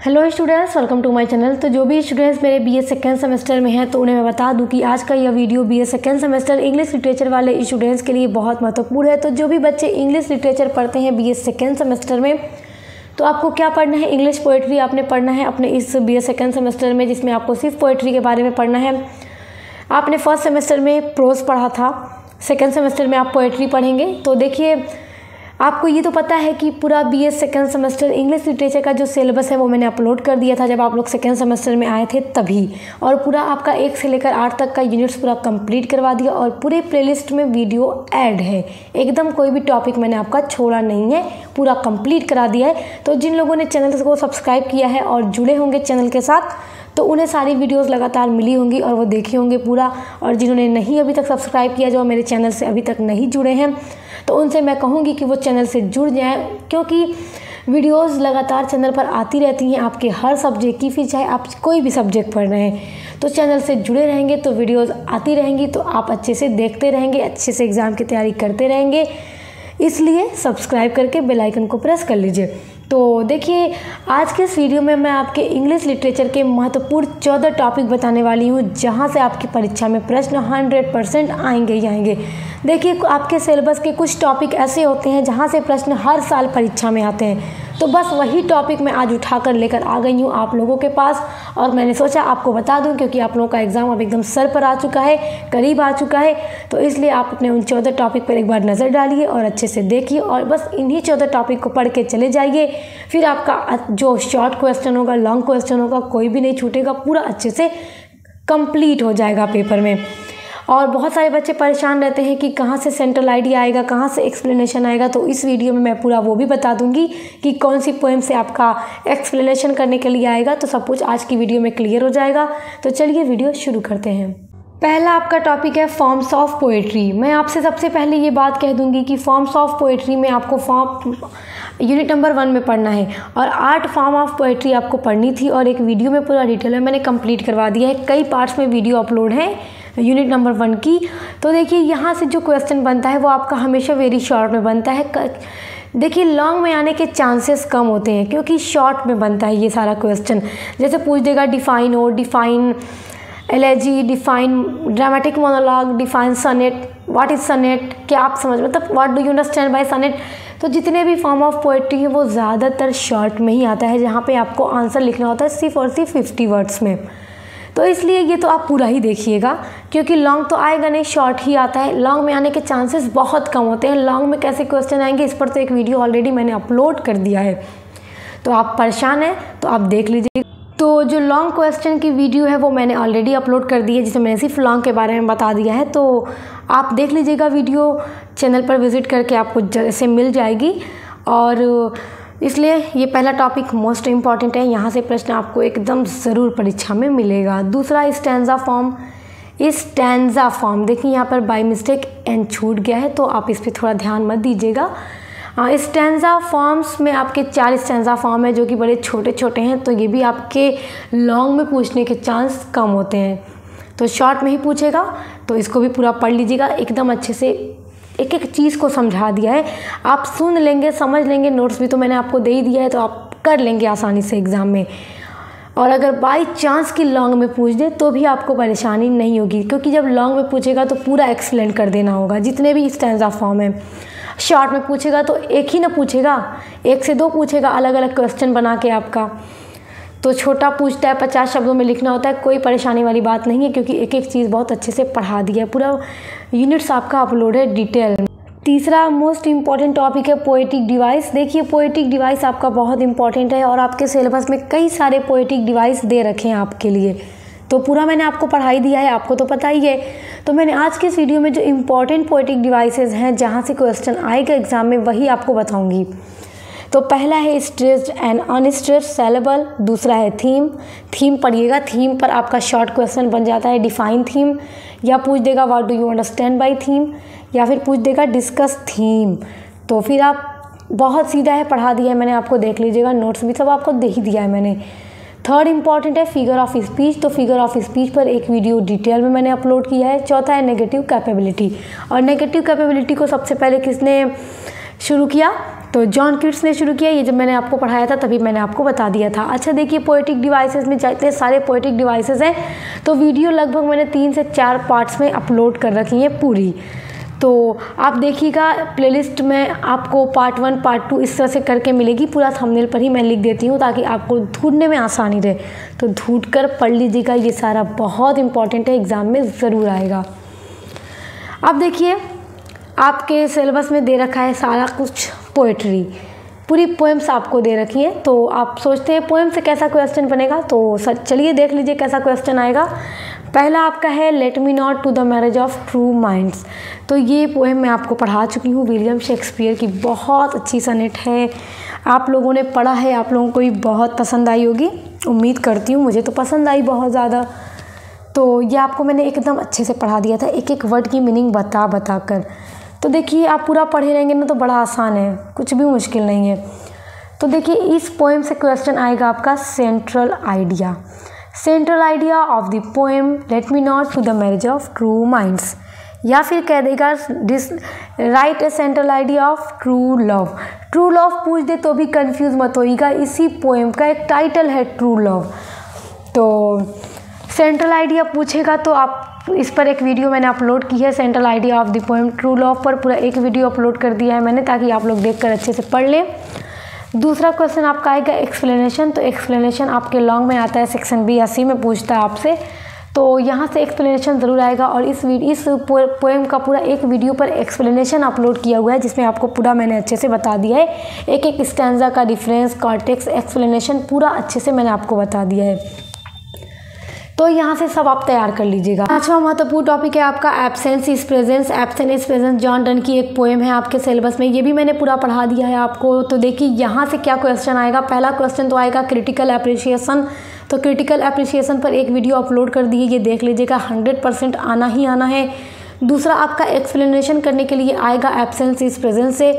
Hello students, welcome to my channel. तो जो भी स्टूडेंट्स मेरे बीए सेकेंड सेमेस्टर में हैं तो उन्हें मैं बता दूं कि आज का यह video BA second semester English literature वाले स्टूडेंट्स के लिए बहुत महत्वपूर्ण है। तो जो भी बच्चे इंग्लिश लिटरेचर पढ़ते हैं बीए सेकेंड सेमेस्टर में, तो आपको क्या पढ़ना है, इंग्लिश पोएट्री आपने पढ़ना है अपने इस बीए सेकेंड सेमेस्टर में, जिसमें आपको सिर्फ पोएट्री के बारे में पढ़ना है। आपने फर्स्ट सेमेस्टर में प्रोज पढ़ा था, सेकेंड सेमेस्टर में आप पोएट्री पढ़ेंगे। तो देखिए, आपको ये तो पता है कि पूरा BA second semester English literature का जो सिलेबस है वो मैंने अपलोड कर दिया था जब आप लोग सेकेंड सेमेस्टर में आए थे तभी, और पूरा आपका 1 से लेकर 8 तक का यूनिट्स पूरा कंप्लीट करवा दिया और पूरे प्लेलिस्ट में वीडियो ऐड है। एकदम कोई भी टॉपिक मैंने आपका छोड़ा नहीं है, पूरा कंप्लीट करा दिया है। तो जिन लोगों ने चैनल को सब्सक्राइब किया है और जुड़े होंगे चैनल के साथ, तो उन्हें सारी वीडियोस लगातार मिली होंगी और वो देखे होंगे पूरा। और जिन्होंने नहीं अभी तक सब्सक्राइब किया, जो मेरे चैनल से अभी तक नहीं जुड़े हैं, तो उनसे मैं कहूँगी कि वो चैनल से जुड़ जाएं, क्योंकि वीडियोस लगातार चैनल पर आती रहती हैं आपके हर सब्जेक्ट की। फिर चाहे आप कोई भी सब्जेक्ट पढ़ रहे हैं तो चैनल से जुड़े रहेंगे तो वीडियोस आती रहेंगी, तो आप अच्छे से देखते रहेंगे, अच्छे से एग्ज़ाम की तैयारी करते रहेंगे। इसलिए सब्सक्राइब करके बेल आइकन को प्रेस कर लीजिए। तो देखिए, आज के इस वीडियो में मैं आपके इंग्लिश लिटरेचर के महत्वपूर्ण 14 टॉपिक बताने वाली हूँ, जहाँ से आपकी परीक्षा में प्रश्न 100% आएंगे ही आएंगे। देखिए, आपके सिलेबस के कुछ टॉपिक ऐसे होते हैं जहाँ से प्रश्न हर साल परीक्षा में आते हैं, तो बस वही टॉपिक मैं आज उठाकर लेकर आ गई हूँ आप लोगों के पास, और मैंने सोचा आपको बता दूँ, क्योंकि आप लोगों का एग्ज़ाम अब एकदम सर पर आ चुका है, करीब आ चुका है। तो इसलिए आप अपने उन 14 टॉपिक पर एक बार नज़र डालिए और अच्छे से देखिए, और बस इन्हीं 14 टॉपिक को पढ़ के चले जाइए। फिर आपका जो शॉर्ट क्वेश्चन होगा, लॉन्ग क्वेश्चन होगा, कोई भी नहीं छूटेगा, पूरा अच्छे से कंप्लीट हो जाएगा पेपर में। और बहुत सारे बच्चे परेशान रहते हैं कि कहाँ से सेंट्रल आइडिया आएगा, कहाँ से एक्सप्लेनेशन आएगा। तो इस वीडियो में मैं पूरा वो भी बता दूंगी कि कौन सी पोएम से आपका एक्सप्लेनेशन करने के लिए आएगा। तो सब कुछ आज की वीडियो में क्लियर हो जाएगा। तो चलिए वीडियो शुरू करते हैं। पहला आपका टॉपिक है फॉर्म्स ऑफ पोएट्री। मैं आपसे सबसे पहले ये बात कह दूंगी कि फॉर्म्स ऑफ पोएट्री में आपको यूनिट नंबर 1 में पढ़ना है, और 8 फॉर्म ऑफ पोएट्री आपको पढ़नी थी, और एक वीडियो में पूरा डिटेल में मैंने कंप्लीट करवा दिया है। कई पार्ट्स में वीडियो अपलोड है यूनिट नंबर 1 की। तो देखिए, यहाँ से जो क्वेश्चन बनता है वो आपका हमेशा वेरी शॉर्ट में बनता है। देखिए, लॉन्ग में आने के चांसेस कम होते हैं, क्योंकि शॉर्ट में बनता है ये सारा क्वेश्चन। जैसे पूछ देगा डिफाइन और define elegy, define dramatic monologue, define sonnet, what is sonnet, क्या आप समझ, मतलब what do you understand by sonnet. तो जितने भी फॉर्म ऑफ पोएट्री है वो ज़्यादातर शॉर्ट में ही आता है, जहाँ पे आपको आंसर लिखना होता है सिर्फ और सिर्फ 50 वर्ड्स में। तो इसलिए ये तो आप पूरा ही देखिएगा, क्योंकि लॉन्ग तो आएगा नहीं, शॉर्ट ही आता है। लॉन्ग में आने के चांसेस बहुत कम होते हैं। लॉन्ग में कैसे क्वेश्चन आएंगे, इस पर तो एक वीडियो ऑलरेडी मैंने अपलोड कर दिया है, तो आप परेशान हैं तो आप देख लीजिए। तो जो लॉन्ग क्वेश्चन की वीडियो है वो मैंने ऑलरेडी अपलोड कर दी है, जिसमें मैंने सिर्फ लॉन्ग के बारे में बता दिया है। तो आप देख लीजिएगा वीडियो, चैनल पर विजिट करके आपको जैसे मिल जाएगी। और इसलिए ये पहला टॉपिक मोस्ट इम्पॉर्टेंट है, यहाँ से प्रश्न आपको एकदम ज़रूर परीक्षा में मिलेगा। दूसरा स्टैंजा फॉर्म। स्टैंजा फॉर्म देखिए, यहाँ पर बाय मिस्टेक एन छूट गया है, तो आप इस पर थोड़ा ध्यान मत दीजिएगा। स्टैंजा फॉर्म्स में आपके 4 स्टैंजा फॉर्म है, जो कि बड़े छोटे छोटे हैं, तो ये भी आपके लॉन्ग में पूछने के चांस कम होते हैं। तो शॉर्ट में ही पूछेगा, तो इसको भी पूरा पढ़ लीजिएगा एकदम अच्छे से। एक एक चीज़ को समझा दिया है, आप सुन लेंगे, समझ लेंगे, नोट्स भी तो मैंने आपको दे ही दिया है, तो आप कर लेंगे आसानी से एग्ज़ाम में। और अगर बाई चांस कि लॉन्ग में पूछ दे तो भी आपको परेशानी नहीं होगी, क्योंकि जब लॉन्ग में पूछेगा तो पूरा एक्सप्लेन कर देना होगा, जितने भी स्टैंजा फॉर्म है। शॉर्ट में पूछेगा तो एक ही ना पूछेगा, 1 से 2 पूछेगा अलग अलग क्वेश्चन बना के आपका। तो छोटा पूछता है, 50 शब्दों में लिखना होता है, कोई परेशानी वाली बात नहीं है, क्योंकि एक एक चीज़ बहुत अच्छे से पढ़ा दिया है। पूरा यूनिट्स आपका अपलोड है डिटेल। तीसरा मोस्ट इम्पॉर्टेंट टॉपिक है पोएटिक डिवाइस। देखिए, पोएटिक डिवाइस आपका बहुत इंपॉर्टेंट है, और आपके सिलेबस में कई सारे पोएटिक डिवाइस दे रखे हैं आपके लिए, तो पूरा मैंने आपको पढ़ाई दिया है, आपको तो पता ही है। तो मैंने आज के इस वीडियो में जो इम्पॉर्टेंट पोएटिक डिवाइसेस हैं, जहाँ से क्वेश्चन आएगा एग्जाम में, वही आपको बताऊँगी। तो पहला है स्ट्रेस्ड एंड अनस्ट्रेस्ड सिलेबल। दूसरा है थीम। थीम पढ़िएगा, थीम पर आपका शॉर्ट क्वेश्चन बन जाता है डिफाइन थीम, या पूछ देगा what do you understand bye theme, या फिर पूछ देगा डिस्कस थीम। तो फिर आप बहुत सीधा है, पढ़ा दिया है मैंने आपको, देख लीजिएगा, नोट्स भी सब आपको दे ही दिया है मैंने। थर्ड इंपॉर्टेंट है फिगर ऑफ स्पीच। तो फिगर ऑफ स्पीच पर एक वीडियो डिटेल में मैंने अपलोड किया है। चौथा है नेगेटिव कैपेबिलिटी, और नेगेटिव कैपेबिलिटी को सबसे पहले किसने शुरू किया? तो जॉन कीट्स ने शुरू किया। ये जब मैंने आपको पढ़ाया था तभी मैंने आपको बता दिया था। अच्छा देखिए, पोएटिक डिवाइसेस में इतने सारे पोएटिक डिवाइसेस हैं, तो वीडियो लगभग मैंने 3 से 4 पार्ट्स में अपलोड कर रखी हैं पूरी। तो आप देखिएगा प्लेलिस्ट में आपको पार्ट 1 पार्ट 2 इस तरह से करके मिलेगी। पूरा थंबनेल पर ही मैं लिख देती हूँ ताकि आपको ढूंढने में आसानी रहे। तो ढूंढ कर पढ़ लीजिएगा, ये सारा बहुत इंपॉर्टेंट है, एग्ज़ाम में ज़रूर आएगा। अब देखिए, आपके सिलेबस में दे रखा है सारा कुछ पोएट्री, पूरी पोएम्स आपको दे रखी हैं। तो आप सोचते हैं पोएम से कैसा क्वेश्चन बनेगा, तो चलिए देख लीजिए कैसा क्वेश्चन आएगा। पहला आपका है let me not to the marriage of true minds. तो ये पोएम मैं आपको पढ़ा चुकी हूँ, विलियम शेक्सपियर की बहुत अच्छी सनेट है। आप लोगों ने पढ़ा है, आप लोगों को भी बहुत पसंद आई होगी, उम्मीद करती हूँ। मुझे तो पसंद आई बहुत ज़्यादा। तो ये आपको मैंने एकदम अच्छे से पढ़ा दिया था, एक एक वर्ड की मीनिंग बता कर। तो देखिए, आप पूरा पढ़े रहेंगे ना तो बड़ा आसान है, कुछ भी मुश्किल नहीं है। तो देखिए, इस पोएम से क्वेश्चन आएगा आपका central idea. Central idea of the poem let me not to the marriage of true minds, या फिर कह देगा write a central idea of true love. True love पूछ दे तो भी कंफ्यूज मत होइएगा, इसी पोएम का एक टाइटल है ट्रू लव। तो सेंट्रल आइडिया पूछेगा तो आप इस पर एक वीडियो मैंने अपलोड की है, central idea of the poem true love पर पूरा एक वीडियो अपलोड कर दिया है मैंने, ताकि आप लोग देखकर अच्छे से पढ़ लें। दूसरा क्वेश्चन आपका आएगा एक्सप्लेनेशन। तो एक्सप्लेनेशन आपके लॉन्ग में आता है, सेक्शन 82 में पूछता है आपसे, तो यहाँ से एक्सप्लेनेशन ज़रूर आएगा। और इस पोएम का पूरा एक वीडियो पर एक्सप्लेनेशन अपलोड किया हुआ है, जिसमें आपको पूरा मैंने अच्छे से बता दिया है, एक एक स्टैंजा का डिफरेंस, कॉन्टेक्स्ट, एक्सप्लेनेशन पूरा अच्छे से मैंने आपको बता दिया है। तो यहाँ से सब आप तैयार कर लीजिएगा। पांचवा महत्वपूर्ण टॉपिक है आपका absence is presence. Absence is presence John Donne की एक पोएम है आपके सिलेबस में, ये भी मैंने पूरा पढ़ा दिया है आपको। तो देखिए यहाँ से क्या क्वेश्चन आएगा। पहला क्वेश्चन तो आएगा क्रिटिकल एप्रिसिएशन। तो क्रिटिकल एप्रिसिएशन पर एक वीडियो अपलोड कर दी है, ये देख लीजिएगा, 100% आना ही आना है। दूसरा आपका एक्सप्लेनेशन करने के लिए आएगा एब्सेंस इज प्रेजेंस से।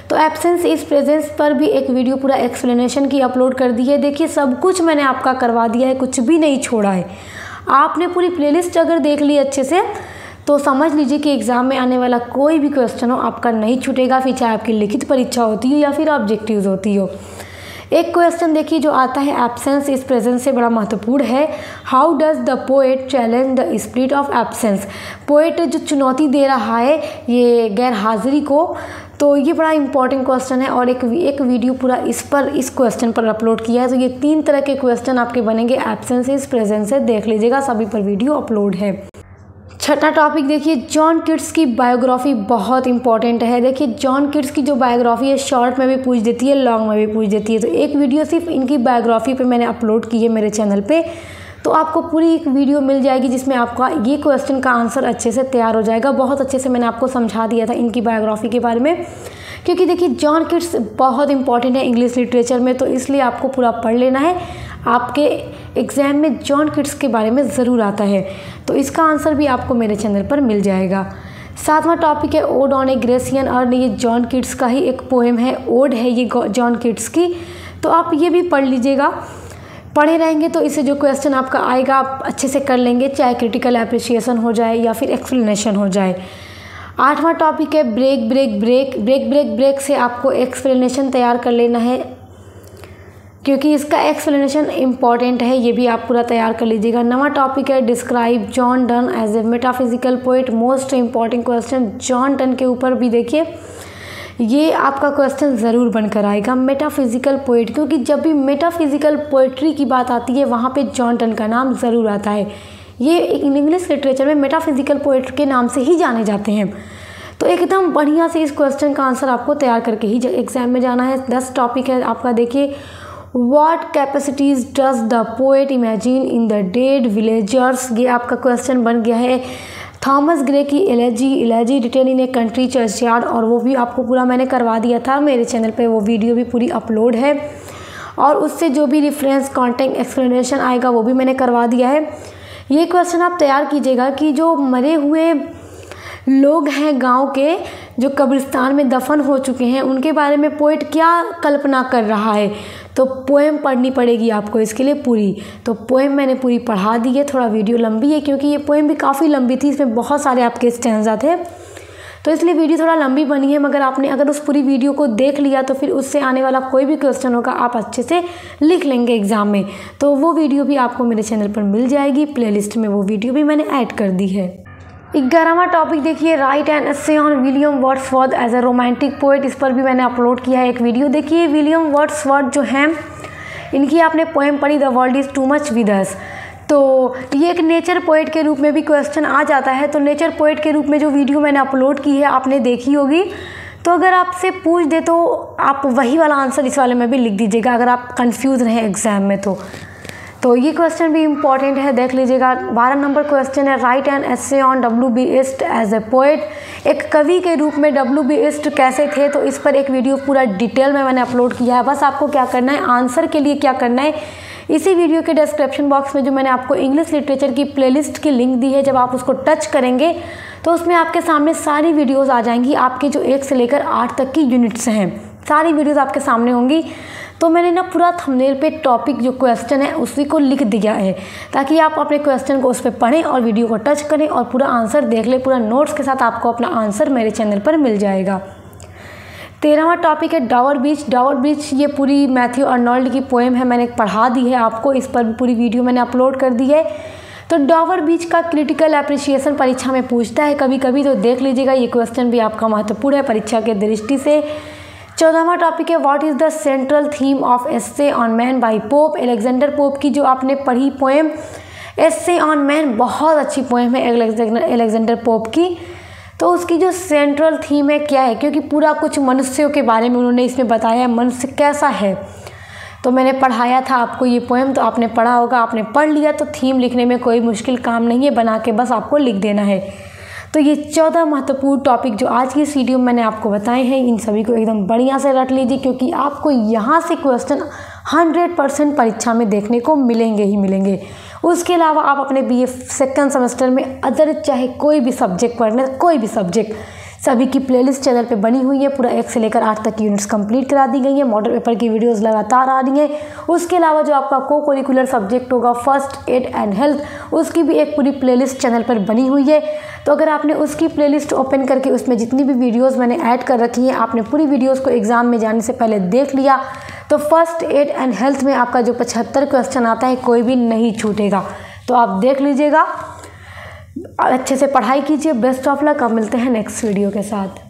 तो एब्सेंस इज प्रेजेंस पर भी एक वीडियो पूरा एक्सप्लेनेशन की अपलोड कर दी है। देखिए, सब कुछ मैंने आपका करवा दिया है, कुछ भी नहीं छोड़ा है। आपने पूरी प्लेलिस्ट अगर देख ली अच्छे से तो समझ लीजिए कि एग्ज़ाम में आने वाला कोई भी क्वेश्चन हो आपका नहीं छूटेगा, फिर चाहे आपकी लिखित परीक्षा होती हो या फिर ऑब्जेक्टिव्स होती हो। एक क्वेश्चन देखिए जो आता है एब्सेंस इज प्रेजेंस से, बड़ा महत्वपूर्ण है। How does the poet challenge the spirit of absence. Poet जो चुनौती दे रहा है ये गैर हाजिरी को, तो ये बड़ा इंपॉर्टेंट क्वेश्चन है और एक वीडियो पूरा इस क्वेश्चन पर अपलोड किया है। तो ये 3 तरह के क्वेश्चन आपके बनेंगे एब्सेंस इज प्रेजेंस से, देख लीजिएगा, सभी पर वीडियो अपलोड है। छठा टॉपिक देखिए, जॉन कीट्स की बायोग्राफी बहुत इंपॉर्टेंट है। देखिए, जॉन कीट्स की जो बायोग्राफी है शॉर्ट में भी पूछ देती है, लॉन्ग में भी पूछ देती है। तो एक वीडियो सिर्फ इनकी बायोग्राफी पे मैंने अपलोड की है मेरे चैनल पे, तो आपको पूरी एक वीडियो मिल जाएगी जिसमें आपका ये क्वेश्चन का आंसर अच्छे से तैयार हो जाएगा। बहुत अच्छे से मैंने आपको समझा दिया था इनकी बायोग्राफी के बारे में, क्योंकि देखिए जॉन कीट्स बहुत इंपॉर्टेंट है इंग्लिश लिटरेचर में, तो इसलिए आपको पूरा पढ़ लेना है। आपके एग्ज़ाम में जॉन कीट्स के बारे में ज़रूर आता है, तो इसका आंसर भी आपको मेरे चैनल पर मिल जाएगा। 7वां टॉपिक है odd on A Grecian earn. ये जॉन कीट्स का ही एक पोएम है, ओड है ये जॉन कीट्स की, तो आप ये भी पढ़ लीजिएगा। पढ़े रहेंगे तो इससे जो क्वेश्चन आपका आएगा आप अच्छे से कर लेंगे, चाहे क्रिटिकल एप्रिसिएशन हो जाए या फिर एक्सप्लेनेशन हो जाए। 8वां टॉपिक है break break break. Break break break से आपको एक्सप्लेनेशन तैयार कर लेना है, क्योंकि इसका एक्सप्लेनेशन इंपॉर्टेंट है, ये भी आप पूरा तैयार कर लीजिएगा। 9वां टॉपिक है describe John Donne as a metaphysical poet. Most important question John Donne के ऊपर भी देखिए, ये आपका क्वेश्चन ज़रूर बनकर आएगा, मेटाफिजिकल पोएट, क्योंकि जब भी मेटाफिजिकल पोएट्री की बात आती है वहाँ पे जॉन डन का नाम ज़रूर आता है। ये इंग्लिश लिटरेचर में मेटाफिजिकल पोएट के नाम से ही जाने जाते हैं। तो एकदम बढ़िया से इस क्वेश्चन का आंसर आपको तैयार करके ही एग्जाम में जाना है। 10 टॉपिक है आपका, देखिए what capacities does the poet imagine in the dead villagers. ये आपका क्वेश्चन बन गया है। थॉमस ग्रे की elegy written in a country churchyard, और वो भी आपको पूरा मैंने करवा दिया था मेरे चैनल पे, वो वीडियो भी पूरी अपलोड है। और उससे जो भी रेफरेंस कॉन्टेक्ट एक्सप्लेनेशन आएगा वो भी मैंने करवा दिया है। ये क्वेश्चन आप तैयार कीजिएगा कि जो मरे हुए लोग हैं गांव के, जो कब्रिस्तान में दफन हो चुके हैं, उनके बारे में पोएट क्या कल्पना कर रहा है। तो पोएम पढ़नी पड़ेगी आपको इसके लिए पूरी। तो पोएम मैंने पूरी पढ़ा दी है, थोड़ा वीडियो लंबी है क्योंकि ये पोएम भी काफ़ी लंबी थी, इसमें बहुत सारे आपके स्टैंजा थे। तो इसलिए वीडियो थोड़ा लंबी बनी है, मगर आपने अगर उस पूरी वीडियो को देख लिया तो फिर उससे आने वाला कोई भी क्वेश्चन होगा आप अच्छे से लिख लेंगे एग्ज़ाम में। तो वो वीडियो भी आपको मेरे चैनल पर मिल जाएगी, प्लेलिस्ट में वो वीडियो भी मैंने ऐड कर दी है। 11वां टॉपिक देखिए, write an essay on William Wordsworth as a romantic poet. इस पर भी मैंने अपलोड किया है एक वीडियो। देखिए विलियम वर्ड्सवर्थ जो हैं, इनकी आपने पोएम पढ़ी the world is too much with us, तो ये एक नेचर पोएट के रूप में भी क्वेश्चन आ जाता है। तो नेचर पोएट के रूप में जो वीडियो मैंने अपलोड की है आपने देखी होगी, तो अगर आपसे पूछ दे तो आप वही वाला आंसर इस वाले में भी लिख दीजिएगा अगर आप कंफ्यूज रहें एग्जाम में। तो ये क्वेश्चन भी इम्पॉर्टेंट है, देख लीजिएगा। 12 नंबर क्वेश्चन है, write an essay on W.B. ईस्ट एज ए पोएट। एक कवि के रूप में W.B. ईस्ट कैसे थे, तो इस पर एक वीडियो पूरा डिटेल में मैंने अपलोड किया है। बस आपको क्या करना है, आंसर के लिए क्या करना है, इसी वीडियो के डिस्क्रिप्शन बॉक्स में जो मैंने आपको इंग्लिश लिटरेचर की प्लेलिस्ट की लिंक दी है, जब आप उसको टच करेंगे तो उसमें आपके सामने सारी वीडियोज़ आ जाएंगी। आपके जो 1 से लेकर 8 तक की यूनिट्स हैं, सारी वीडियोज़ आपके सामने होंगी। तो मैंने ना पूरा थंबनेल पे टॉपिक जो क्वेश्चन है उसी को लिख दिया है, ताकि आप अपने क्वेश्चन को उस पर पढ़ें और वीडियो को टच करें और पूरा आंसर देख लें। पूरा नोट्स के साथ आपको अपना आंसर मेरे चैनल पर मिल जाएगा। 13वां टॉपिक है डावर बीच। डावर बीच ये पूरी मैथ्यू अर्नोल्ड की पोएम है, मैंने पढ़ा दी है आपको, इस पर भी पूरी वीडियो मैंने अपलोड कर दी है। तो डावर बीच का क्रिटिकल एप्रिसिएशन परीक्षा में पूछता है कभी कभी, तो देख लीजिएगा, ये क्वेश्चन भी आपका महत्वपूर्ण है परीक्षा के दृष्टि से। 14वां टॉपिक है, what is the central theme of essay on man by Pope. Alexander Pope की जो आपने पढ़ी पोएम एसे ऑन मैन, बहुत अच्छी पोएम है अलेक्जेंडर पोप की। तो उसकी जो सेंट्रल थीम है क्या है, क्योंकि पूरा कुछ मनुष्यों के बारे में उन्होंने इसमें बताया है, मनुष्य कैसा है। तो मैंने पढ़ाया था आपको ये पोएम, तो आपने पढ़ा होगा, आपने पढ़ लिया, तो थीम लिखने में कोई मुश्किल काम नहीं है, बना के बस आपको लिख देना है। तो ये 14 महत्वपूर्ण टॉपिक जो आज की इस वीडियो में मैंने आपको बताए हैं, इन सभी को एकदम बढ़िया से रट लीजिए, क्योंकि आपको यहाँ से क्वेश्चन 100% परीक्षा में देखने को मिलेंगे ही मिलेंगे। उसके अलावा आप अपने BA सेकंड सेमेस्टर में अदर चाहे कोई भी सब्जेक्ट पढ़ने, कोई भी सब्जेक्ट, सभी की प्लेलिस्ट चैनल पे बनी हुई है। पूरा 1 से लेकर 8 तक की यूनिट्स कंप्लीट करा दी गई है। मॉडल पेपर की वीडियोस लगातार आ रही हैं। उसके अलावा जो आपका को करिकुलर सब्जेक्ट होगा फर्स्ट एड एंड हेल्थ, उसकी भी एक पूरी प्लेलिस्ट चैनल पर बनी हुई है। तो अगर आपने उसकी प्लेलिस्ट ओपन करके उसमें जितनी भी वीडियोज़ मैंने ऐड कर रखी हैं, आपने पूरी वीडियोज़ को एग्ज़ाम में जाने से पहले देख लिया, तो फर्स्ट एड एंड हेल्थ में आपका जो 75 क्वेश्चन आता है कोई भी नहीं छूटेगा। तो आप देख लीजिएगा, अच्छे से पढ़ाई कीजिए। Best of luck. अब मिलते हैं नेक्स्ट वीडियो के साथ।